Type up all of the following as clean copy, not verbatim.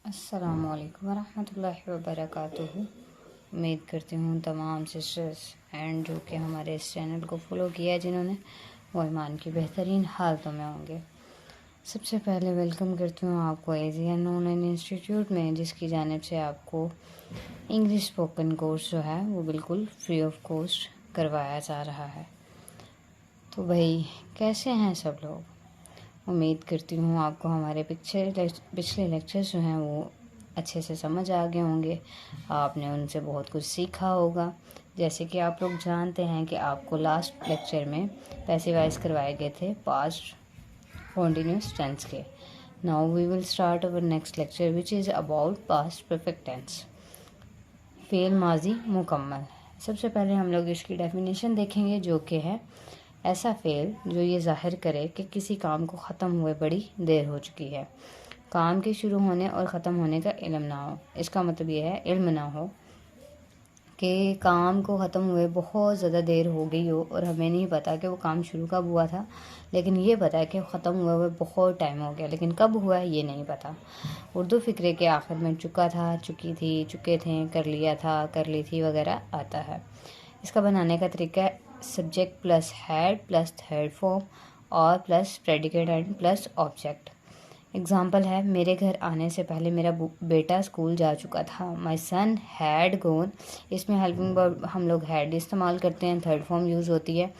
अस्सलामुअलैकुम वरहमतुल्लाहि वबरकातुहू। उम्मीद करती हूँ तमाम सिस्टर्स एंड जो कि हमारे इस चैनल को फॉलो किया है जिन्होंने, वो ईमान की बेहतरीन हालतों में होंगे। सबसे पहले वेलकम करती हूँ आपको एजियन ऑनलाइन इंस्टीट्यूट में, जिसकी जानिब से आपको इंग्लिश स्पोकन कोर्स जो है वो बिल्कुल फ्री ऑफ कॉस्ट करवाया जा रहा है। तो भाई कैसे हैं सब लोग? उम्मीद करती हूँ आपको हमारे पिछले लेक्चर्स जो हैं वो अच्छे से समझ आ गए होंगे। आपने उनसे बहुत कुछ सीखा होगा। जैसे कि आप लोग जानते हैं कि आपको लास्ट लेक्चर में पैसिवाइज करवाए गए थे पास्ट कॉन्टिन्यूस टेंस के। Now we will start our next lecture which is about past perfect tense, फ़ेल माजी मुकम्मल। सबसे पहले हम लोग इसकी डेफिनेशन देखेंगे, जो कि है ऐसा फ़ेल जो ये ज़ाहिर करे कि किसी काम को ख़त्म हुए बड़ी देर हो चुकी है, काम के शुरू होने और ख़त्म होने का इल्म ना हो। इसका मतलब ये है इल्म ना हो कि काम को ख़त्म हुए बहुत ज़्यादा देर हो गई हो और हमें नहीं पता कि वो काम शुरू कब हुआ था, लेकिन ये पता है कि ख़त्म हुए बहुत टाइम हो गया, लेकिन कब हुआ है ये नहीं पता। उर्दू फ़िक्रे के आखिर में चुका था, चुकी थी, चुके थे, कर लिया था, कर ली थी वगैरह आता है। इसका बनाने का तरीका है subject plus had plus third form और plus predicate and plus object. Example है, मेरे घर आने से पहले मेरा बेटा स्कूल जा चुका था। माई सन हैड गोन। इसमें हेल्पिंग वर्ब हम लोग हैड इस्तेमाल करते हैं, थर्ड फॉर्म यूज़ होती है।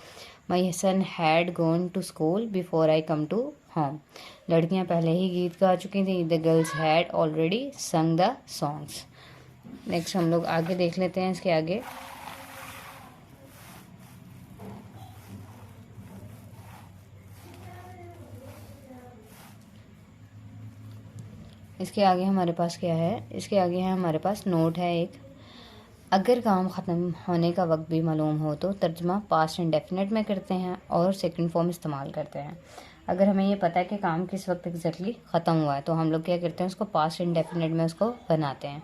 My son had gone to school before I come to home. लड़कियां पहले ही गीत गा चुकी थी। The girls had already sung the songs. Next हम लोग आगे देख लेते हैं। इसके आगे हमारे पास क्या है? इसके आगे है हमारे पास नोट है एक। अगर काम ख़त्म होने का वक्त भी मालूम हो तो तर्जमा पास्ट इंडेफिनिट में करते हैं और सेकंड फॉर्म इस्तेमाल करते हैं। अगर हमें ये पता है कि काम किस वक्त एग्जैक्टली ख़त्म हुआ है तो हम लोग क्या करते हैं, उसको पास्ट इंडेफिनिट में उसको बनाते हैं।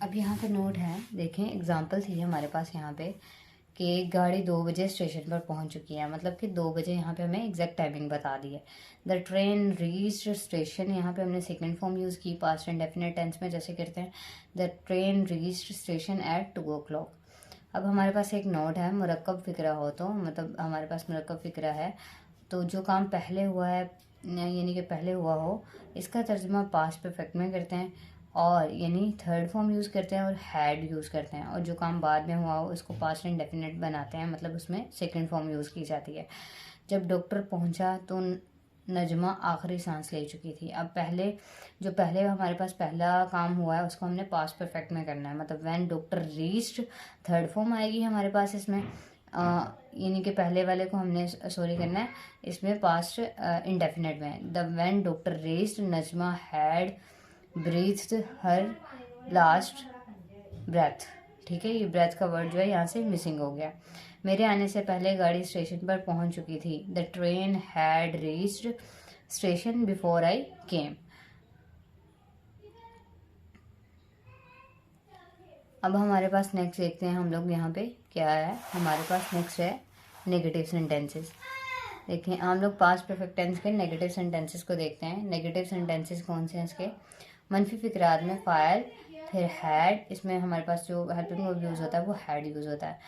अब यहाँ पे नोट है, देखें एग्जांपल थी हमारे पास यहाँ पे कि गाड़ी 2 बजे स्टेशन पर पहुँच चुकी है, मतलब कि 2 बजे यहाँ पे हमें एग्जैक्ट टाइमिंग बता दी है। द ट्रेन रीच्ड स्टेशन, यहाँ पे हमने सेकंड फॉर्म यूज़ की पास्ट इंडेफिनिट टेंस में, जैसे करते हैं the train reached station at 2 o'clock। अब हमारे पास एक नोट है, मुरक्कब फ़िक्रा हो तो मतलब हमारे पास मुरक्कब फ़िक्रा है तो जो काम पहले हुआ है यानी कि पहले हुआ हो, इसका तर्जुमा पास्ट परफेक्ट में करते हैं और यानी थर्ड फॉर्म यूज़ करते हैं और हैड यूज़ करते हैं। और जो काम बाद में हुआ हो उसको पास्ट इंडेफिनिट बनाते हैं, मतलब उसमें सेकंड फॉर्म यूज़ की जाती है। जब डॉक्टर पहुंचा तो नजमा आखिरी सांस ले चुकी थी। अब पहले हमारे पास पहला काम हुआ है उसको हमने पास्ट परफेक्ट में करना है, मतलब when doctor reached third form आएगी हमारे पास इसमें, यानी कि पहले वाले को हमने सॉरी करना है इसमें पास्ट इंडेफिनिट में। The when doctor reached Najma had breathed her last breath. ठीक है, ये ब्रेथ का वर्ड जो है यहाँ से मिसिंग हो गया। मेरे आने से पहले गाड़ी स्टेशन पर पहुंच चुकी थी। The train had reached station before I came. अब हमारे पास नेक्स्ट देखते हैं हम लोग यहाँ पे क्या है। हमारे पास नेक्स्ट है नेगेटिव सेंटेंसेस। देखें हम लोग पास्ट परफेक्ट टेंस के नेगेटिव सेंटेंसेस को देखते हैं। नेगेटिव सेंटेंसेस कौन से हैं इसके? मनफी फिक्रात में फायर, फिर हैड, इसमें हमारे पास जो हेल्पिंग वर्ब यूज़ होता है वो हैड यूज़ होता है।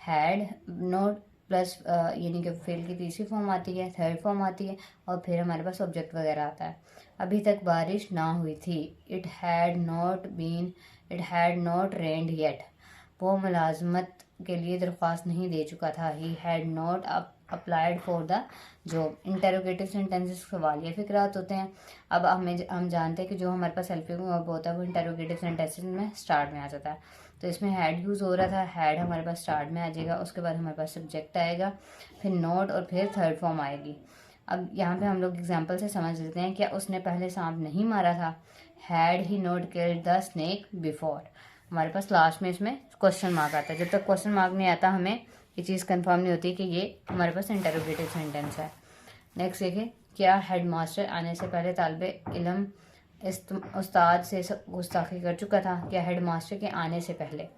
हैड नोट प्लस यानी कि फेल की तीसरी फॉर्म आती है, थर्ड फॉर्म आती है और फिर हमारे पास ऑब्जेक्ट वगैरह आता है। अभी तक बारिश ना हुई थी। It had not rained yet. वो मुलाजमत के लिए दरख्वास्त नहीं दे चुका था। He had not applied for the job. Interrogative sentences सवालिया फिक्रात होते हैं। अब हम जानते हैं कि जो हमारे पास हेल्पिंग वर्ब होता है वो इंटेरोगेटिव सेंटेंसेस में स्टार्ट में आ जाता है। तो इसमें हैड यूज़ हो रहा था, हैड हमारे पास स्टार्ट में आ जाएगा, उसके बाद हमारे पास सब्जेक्ट आएगा, फिर नॉट और फिर थर्ड फॉर्म आएगी। अब यहाँ पे हम लोग एग्जाम्पल से समझ लेते हैं, क्या उसने पहले सांप नहीं मारा था? Had he not killed the snake before. हमारे पास लास्ट में इसमें क्वेश्चन मार्क आता है। जब तक क्वेश्चन मार्क नहीं आता हमें ये चीज़ कंफर्म नहीं होती कि ये हमारे पास इंटरोगेटिव सेंटेंस है। नेक्स्ट देखिए, क्या हेडमास्टर आने से पहले तालिबे इल्म उस्ताद से गुस्ताखी कर चुका था? क्या हेडमास्टर के आने से पहले?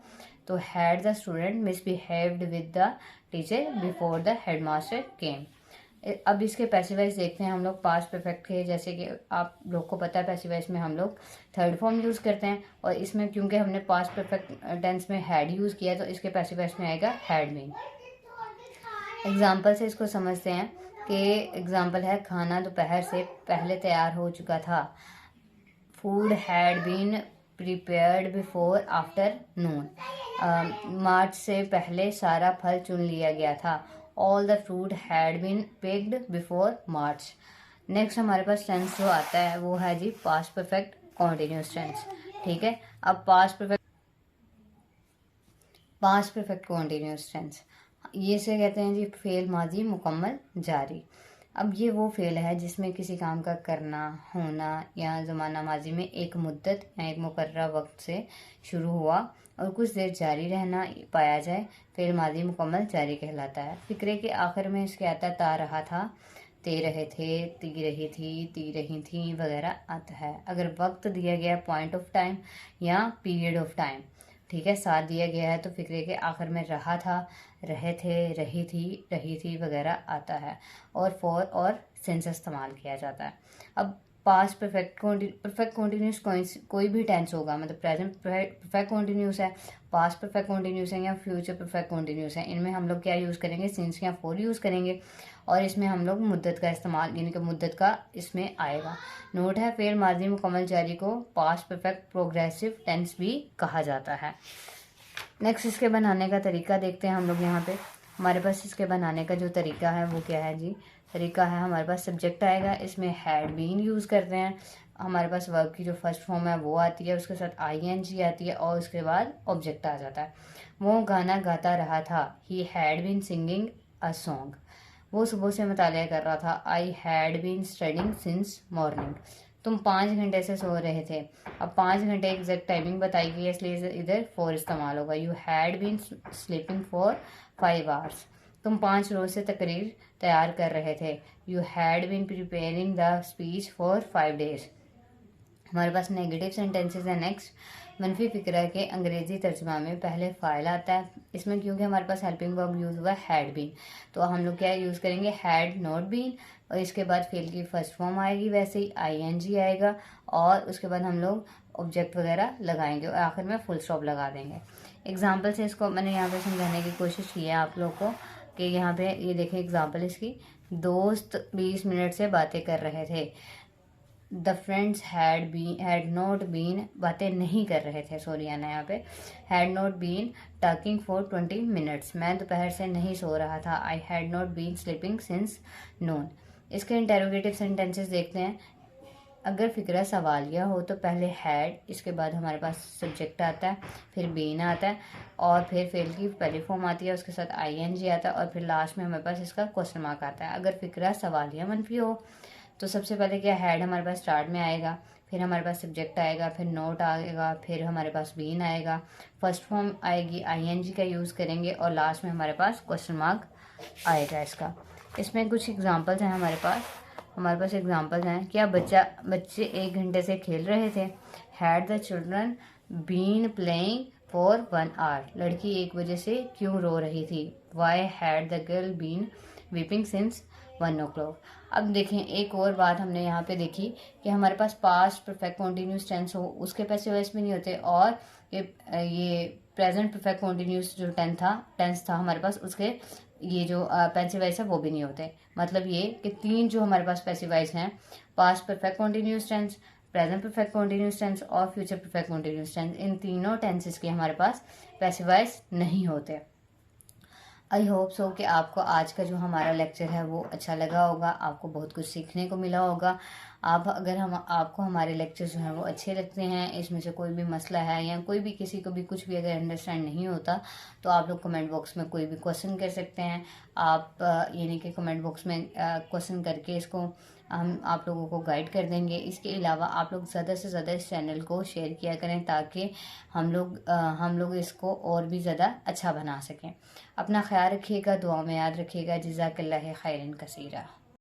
तो had the student misbehaved with the teacher before the headmaster came. अब इसके पैसिव वॉइस देखते हैं हम लोग पास्ट परफेक्ट के। जैसे कि आप लोग को पता है पैसिव वॉइस में हम लोग थर्ड फॉर्म यूज़ करते हैं, और इसमें क्योंकि हमने पास्ट परफेक्ट टेंस में हैड यूज़ किया तो इसके पैसिव वॉइस में आएगा हैड बीन। एग्जाम्पल से इसको समझते हैं कि एग्जाम्पल है खाना दोपहर से पहले तैयार हो चुका था। Food had been prepared before afternoon. मार्च से पहले सारा फल चुन लिया गया था। All the fruit had been picked before March. Next हमारे पास टेंस जो आता है वो है जी पास्ट परफेक्ट कॉन्टिन्यूस टेंस। ठीक है, अब पास्ट परफेक्ट कॉन्टिन्यूस टेंस ये से कहते हैं जी फेल माजी मुकम्मल जारी। अब ये वो फेल है जिसमें किसी काम का करना, होना या ज़माना माजी में एक मुद्दत या एक मुकर्रर वक्त से शुरू हुआ और कुछ देर जारी रहना पाया जाए, फेल माजी मुकम्मल जारी कहलाता है। फिक्रे के आखिर में इसके आता ता रहा था, ते रहे थे, ती रही थी, ती रही थी वगैरह आता है। अगर वक्त दिया गया पॉइंट ऑफ टाइम या पीरियड ऑफ टाइम, ठीक है, साथ दिया गया है तो फिक्रे के आखिर में रहा था, रहे थे, रही थी वगैरह आता है, और फॉर और सिंस इस्तेमाल किया जाता है। अब पास्ट परफेक्ट कॉन्टिन्यूस कोई भी टेंस होगा, मतलब प्रेजेंट परफेक्ट कॉन्टिन्यूस है, पास्ट परफेक्ट कॉन्टिन्यूस है या फ्यूचर परफेक्ट कॉन्टिन्यूस है, इनमें हम लोग क्या यूज़ करेंगे, सिंस या फॉर यूज़ करेंगे, और इसमें हम लोग मुद्दत का इस्तेमाल यानी कि मुद्दत का इसमें आएगा। नोट है फेल माजी मुकम्मल जारी को पास्ट परफेक्ट प्रोग्रेसिव टेंस भी कहा जाता है। नेक्स्ट इसके बनाने का तरीका देखते हैं हम लोग। यहाँ पे हमारे पास इसके बनाने का जो तरीका है वो क्या है जी, तरीका है हमारे पास सब्जेक्ट आएगा, इसमें हैड बीन यूज़ करते हैं। हमारे पास वर्ब की जो फर्स्ट फॉर्म है वो आती है, उसके साथ ING आती है और उसके बाद ऑब्जेक्ट आ जाता है। वो गाना गाता रहा था, he had been singing a song. वो सुबह से मुतालिया कर रहा था, I had been studying since morning. तुम 5 घंटे से सो रहे थे। अब 5 घंटे एग्जैक्ट टाइमिंग बताई गई है इसलिए इधर 4 इस्तेमाल होगा। You had been sleeping for 5 hours. तुम 5 रोज से तकरीर तैयार कर रहे थे। You had been preparing the speech for 5 days. हमारे पास नेगेटिव सेंटेंसेस है। नेक्स्ट मनफी फिक्रा के अंग्रेजी तर्जुमा में पहले फाइल आता है। इसमें क्योंकि हमारे पास हेल्पिंग वर्ब यूज़ हुआ है हैड बीन, तो हम लोग क्या यूज़ करेंगे, हैड नॉट बीन, और इसके बाद फेल की फर्स्ट फॉर्म आएगी, वैसे ही ING आएगा, और उसके बाद हम लोग ऑब्जेक्ट वगैरह लगाएंगे और आखिर में फुल स्टॉप लगा देंगे। एग्जाम्पल से इसको मैंने यहाँ पे समझाने की कोशिश की है आप लोग को कि यहाँ पे ये देखें एग्जाम्पल इसकी, दोस्त 20 मिनट से बातें कर रहे थे। The friends had not been बातें नहीं कर रहे थे, सॉरी आना यहाँ पे, had not been talking for 20 minutes. मैं दोपहर से नहीं सो रहा था, I had not been sleeping since noon. इसके इंटेरोगेटिव सेंटेंसेस देखते हैं। अगर फिक्रा सवालिया हो तो पहले हैड, इसके बाद हमारे पास सब्जेक्ट आता है, फिर बीन आता है, और फिर फेल की पहली फॉर्म आती है, उसके साथ ING आता है, और फिर लास्ट में हमारे पास इसका क्वेश्चन मार्क आता है। अगर फिक्रा सवालिया मनफी हो तो सबसे पहले क्या, हैड हमारे पास स्टार्ट में आएगा, फिर हमारे पास सब्जेक्ट आएगा, फिर नोट आएगा, फिर हमारे पास बीन आएगा, फर्स्ट फॉर्म आएगी, ING का यूज़ करेंगे, और लास्ट में हमारे पास क्वेश्चन मार्क आएगा इसका। इसमें कुछ एग्जांपल्स हैं हमारे पास एग्जांपल्स हैं। क्या बच्चे 1 घंटे से खेल रहे थे। Had the children been playing for 1 hour. लड़की 1 बजे से क्यों रो रही थी। Why had the girl been weeping since 1 o'clock। अब देखें एक और बात हमने यहाँ पे देखी कि हमारे पास पास्ट परफेक्ट कॉन्टिन्यूस टेंस हो उसके पैसिव वॉइस में नहीं होते, और ये प्रेजेंट परफेक्ट कॉन्टिन्यूस जो टेंस था हमारे पास, उसके ये जो पैसिव वॉइस है वो भी नहीं होते। मतलब ये कि 3 जो हमारे पास पैसिव वॉइस हैं, past perfect continuous tense, present perfect continuous tense और फ्यूचर परफेक्ट कॉन्टिन्यूस टेंस, इन तीनों टेंसेस के हमारे पास पैसिव वॉइस नहीं होते। आई होप सो कि आपको आज का जो हमारा लेक्चर है वो अच्छा लगा होगा, आपको बहुत कुछ सीखने को मिला होगा। अगर आपको हमारे लेक्चर जो हैं वो अच्छे लगते हैं, इसमें से कोई भी मसला है या कोई भी किसी को भी कुछ भी अगर अंडरस्टैंड नहीं होता तो आप लोग कमेंट बॉक्स में कोई भी क्वेश्चन कर सकते हैं। आप यानी कि कमेंट बॉक्स में क्वेश्चन करके इसको हम आप लोगों को गाइड कर देंगे। इसके अलावा आप लोग ज़्यादा से ज़्यादा इस चैनल को शेयर किया करें ताकि हम लोग इसको और भी ज़्यादा अच्छा बना सकें। अपना ख्याल रखिएगा, दुआ में याद रखिएगा। जज़ाकल्लाह खैरन कसीरा।